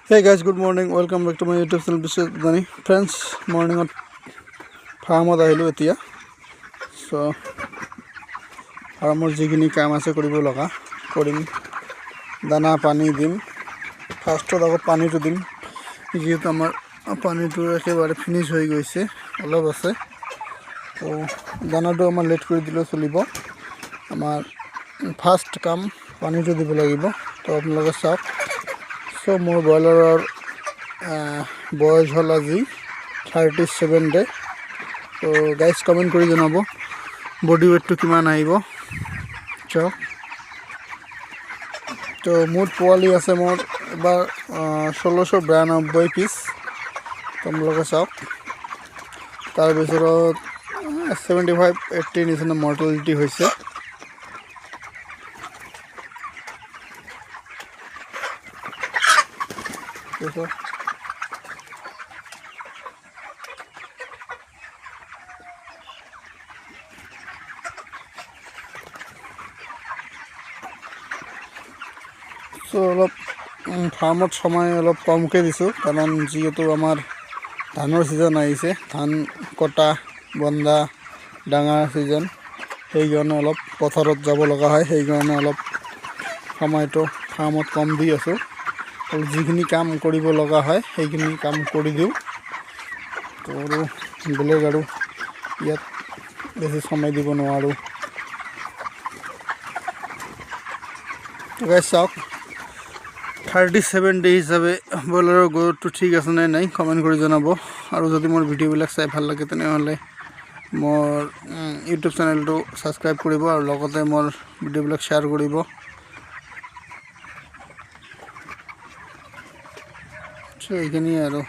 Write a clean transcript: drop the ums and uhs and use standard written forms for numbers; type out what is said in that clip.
Hey guys, good morning. Welcome back to my YouTube channel. This is Dani. Friends, morning at farmot ahilu etia. So farmor jikhini kaam ase koribo laga korim. Dana pani dim. First to dago pani to dim. Jehetu amar pani to ekebare finish hoi goise. Olob ase. So dana to amar late kori dilo cholibo. Amar first kaam pani to dibo lagibo. To apnaloke sab so more boiler or boys hol আজি 37 day so guys comment kori janabo body weight to kiman aibo to mood poali ase mor ebar 1692 piece tomloke sab tar bisorot 75 80 nisna mortality hoise So অলপ ফার্মত সময় অলপ কমকে দিছো কারণ যেহেতু আমার ধানৰ সিজন আহিছে ধান কটা বন্ধা ডাঙা সিজন সেই কাৰণে অলপ পথাৰত যাব লগা হয় সেই কাৰণে অলপ সময়টো ফাৰ্মত কম দি আছো আৰু যিখিনি কাম কৰিব লগা হয় সেইখিনি কাম কৰি দিও তো বেলেগ আৰু ইয়াত বেছি সময় দিব নোৱাৰো তো গাইস চাওক 37 days হিসাবে বলার গ্রোথটো ঠিক আছে না নাই কমেন্ট করে জানাবো আর যদি মোর ভিডিও বিলাক চাই ভাল লাগে তেনে হলে মোর ইউটিউব চ্যানেলটো সাবস্ক্রাইব কৰিব আৰু লগতে মোৰ ভিডিও বিলাক শেয়াৰ কৰিব সো এইখিনি আৰু